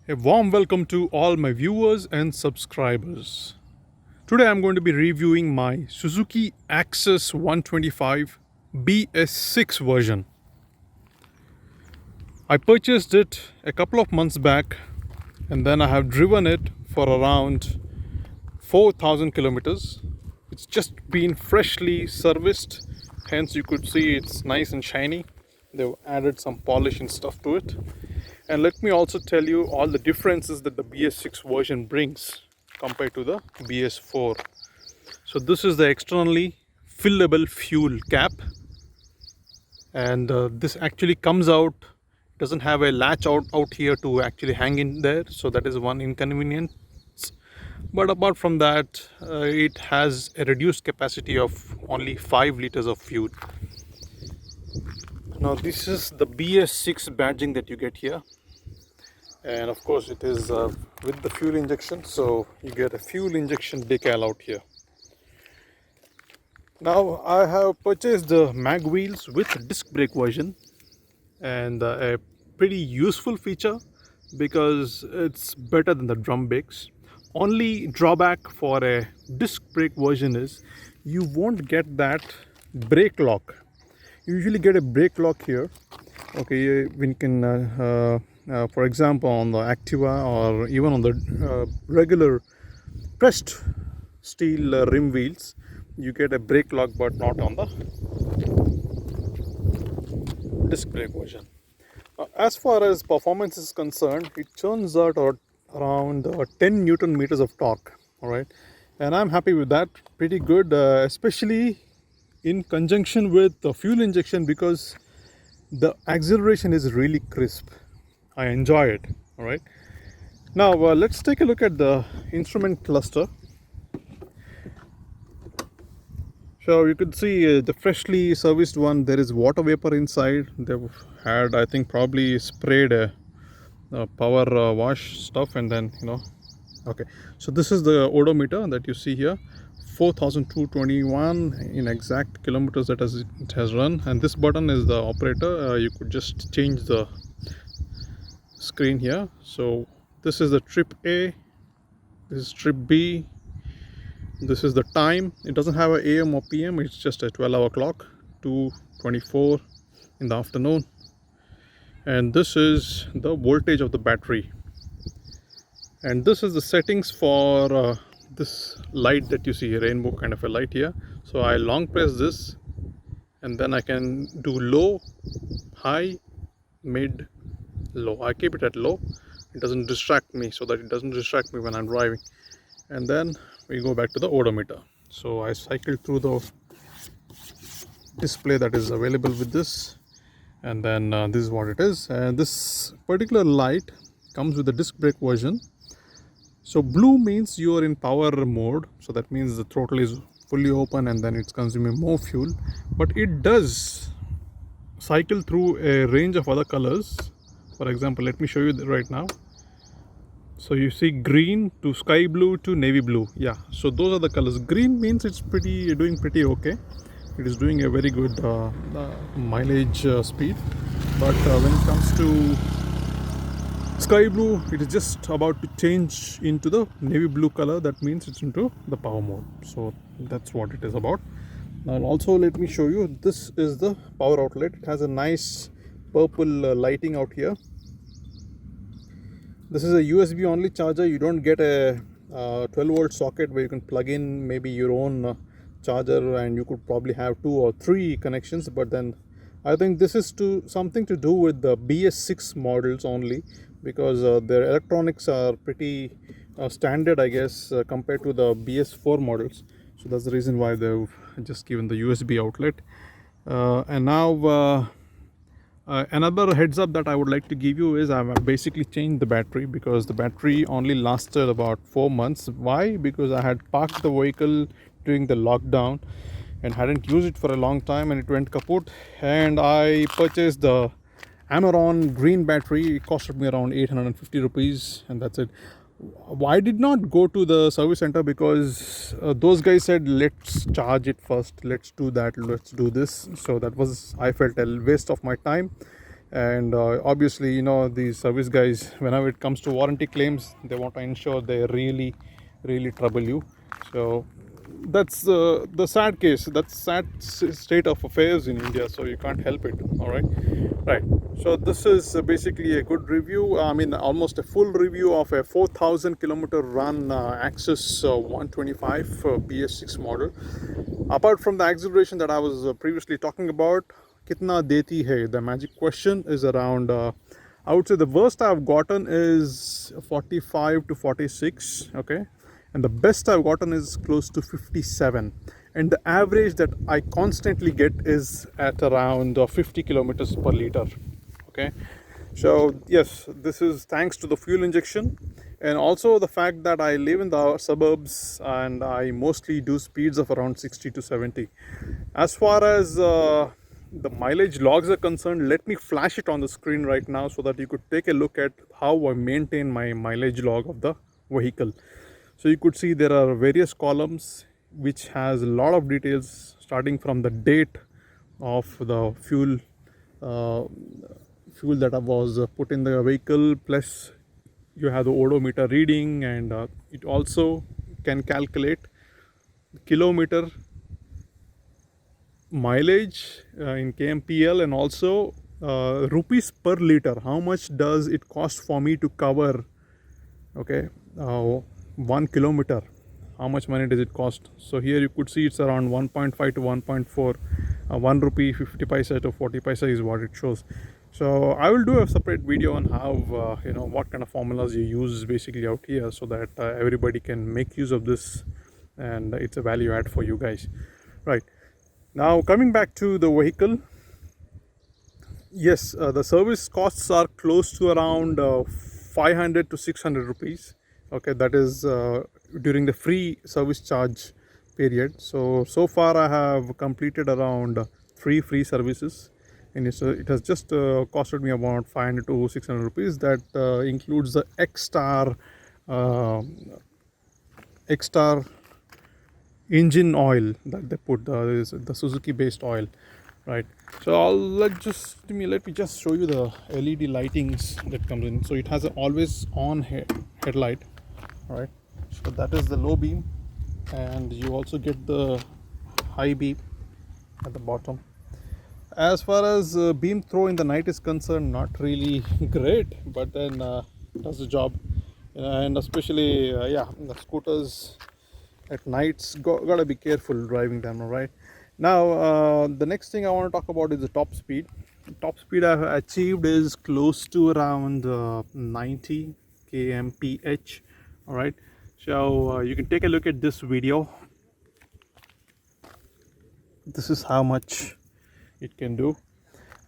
A warm welcome to all my viewers and subscribers. Today I'm going to be reviewing my Suzuki Access 125 BS6 version. I purchased it a couple of months back and then I have driven it for around 4,000 kilometers. It's just been freshly serviced, hence you could see it's nice and shiny. They've added some polish and stuff to it. And let me also tell you all the differences that the BS6 version brings compared to the BS4. So this is the externally fillable fuel cap, and this actually comes out, doesn't have a latch out here to actually hang in there, so that is one inconvenience. But apart from that, it has a reduced capacity of only 5 liters of fuel. Now this is the BS6 badging that you get here, and of course it is with the fuel injection, so you get a fuel injection decal out here. Now I have purchased the mag wheels with disc brake version, and a pretty useful feature because it's better than the drum brakes. Only drawback for a disc brake version is you won't get that brake lock. You usually get a brake lock here. Okay, when you can for example on the Activa or even on the regular pressed steel rim wheels, you get a brake lock, but not on the disc brake version. As far as performance is concerned, it churns out around 10 Newton meters of torque. All right, and I'm happy with that. Pretty good, especially in conjunction with the fuel injection, because the acceleration is really crisp. I enjoy it. All right, now let's take a look at the instrument cluster. So you could see the freshly serviced one. There is water vapor inside. They've had, I think, probably sprayed a power wash stuff, and then okay. So this is the odometer that you see here, 4,221 in exact kilometers that it has run. And this button is the operator. You could just change the screen here. So this is the trip A. This is trip B. This is the time. It doesn't have an AM or PM. It's just a 12-hour clock, 2:24 in the afternoon. And this is the voltage of the battery. And this is the settings for this light that you see, a rainbow kind of a light here. So I long press this, and then I can do low, high, mid, low. I keep it at low. It doesn't distract me, so that it doesn't distract me when I'm driving. And then we go back to the odometer. So I cycle through the display that is available with this, and then this is what it is. And this particular light comes with the disc brake version. So blue means you are in power mode, so that means the throttle is fully open and then it's consuming more fuel. But it does cycle through a range of other colors. For example, let me show you right now. So you see green to sky blue to navy blue. Yeah, so those are the colors. Green means it's doing pretty okay. It is doing a very good mileage speed. But when it comes to sky blue, it is just about to change into the navy blue color. That means it's into the power mode. So that's what it is about. Now also let me show you. This is the power outlet. It has a nice purple lighting out here. This is a USB only charger. You don't get a 12-volt socket where you can plug in maybe your own charger, and you could probably have 2 or 3 connections. But then I think this is something to do with the BS6 models only, because their electronics are pretty standard, I guess, compared to the BS4 models. So that's the reason why they've just given the USB outlet. And now another heads up that I would like to give you is I've basically changed the battery, because the battery only lasted about 4 months. Why? Because I had parked the vehicle during the lockdown and hadn't used it for a long time, and it went kaput. And I purchased the Amaron green battery. It costed me around 850 rupees, and that's it. I did not go to the service center because those guys said, let's charge it first, let's do that, let's do this. So that was, I felt, a waste of my time. And obviously, you know, these service guys, whenever it comes to warranty claims, they want to ensure they really trouble you. So that's the sad case. That's sad state of affairs in India, so you can't help it. All right, right. So this is basically a good review. I mean, almost a full review of a 4,000 kilometer run Access 125 BS6 model. Apart from the acceleration that I was previously talking about, kitna deti hai? The magic question is around, I would say the worst I've gotten is 45 to 46, okay? And the best I've gotten is close to 57. And the average that I constantly get is at around 50 kilometers per liter, okay? So yes, this is thanks to the fuel injection, and also the fact that I live in the suburbs and I mostly do speeds of around 60 to 70. As far as the mileage logs are concerned, let me flash it on the screen right now so that you could take a look at how I maintain my mileage log of the vehicle. So you could see there are various columns which has a lot of details, starting from the date of the fuel that was put in the vehicle, plus you have the odometer reading, and it also can calculate kilometer mileage in kmpl, and also rupees per liter. How much does it cost for me to cover, okay, 1 kilometer? How much money does it cost? So here you could see it's around 1.5 to 1.4, 1 rupee 50 paisa to 40 paisa is what it shows. So I will do a separate video on how you know, what kind of formulas you use basically out here, so that everybody can make use of this, and it's a value add for you guys. Right, now coming back to the vehicle, yes, the service costs are close to around 500 to 600 rupees, okay? That is during the free service charge period. So far I have completed around 3 free services, and it has just costed me about 500 to 600 rupees. That includes the X-Star engine oil that they put, the Suzuki based oil, right? So let me just show you the LED lightings that comes in. So it has an always on headlight, all right? So that is the low beam, and you also get the high beam at the bottom. As far as beam throw in the night is concerned, not really great, but then does the job. And especially yeah, the scooters at nights, gotta be careful driving them. All right, now the next thing I want to talk about is the top speed. Top speed I've achieved is close to around 90 kmph. All right, so you can take a look at this video. This is how much it can do.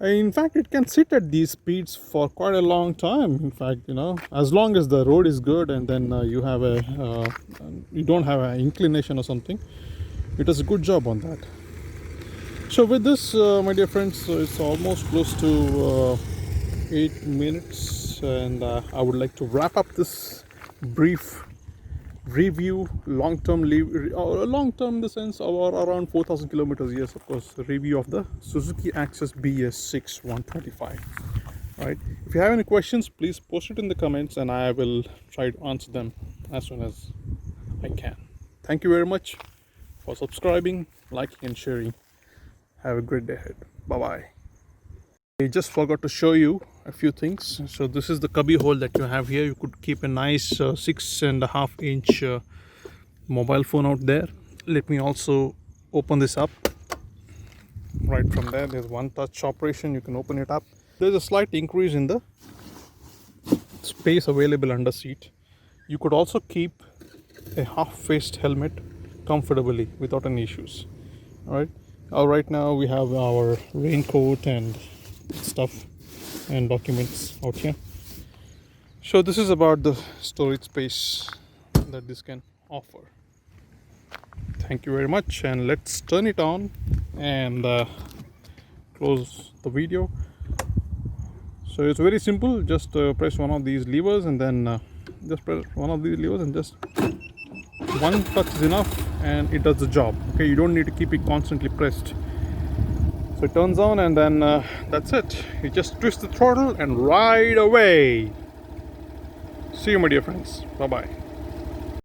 In fact, it can sit at these speeds for quite a long time. In fact, you know, as long as the road is good, and then you have you don't have an inclination or something, it does a good job on that. So with this, my dear friends, it's almost close to 8 minutes, and I would like to wrap up this brief review, long-term in the sense of around 4,000 kilometers. Yes, of course, review of the Suzuki Access BS6 125. Right, if you have any questions, please post it in the comments, and I will try to answer them as soon as I can. Thank you very much for subscribing, liking and sharing. Have a great day ahead. Bye bye. I just forgot to show you a few things. So this is the cubby hole that you have here. You could keep a nice 6.5 inch mobile phone out there. Let me also open this up. Right from there, there's one touch operation. You can open it up. There's a slight increase in the space available under seat. You could also keep a half-faced helmet comfortably without any issues. All right. Right now we have our raincoat and stuff and documents out here. So this is about the storage space that this can offer. Thank you very much, and let's turn it on and close the video. So it's very simple. Just press one of these levers, and then just press one of these levers, and just one touch is enough, and it does the job. Okay, you don't need to keep it constantly pressed. So it turns on, and then that's it. You just twist the throttle and ride away. See you, my dear friends. Bye bye.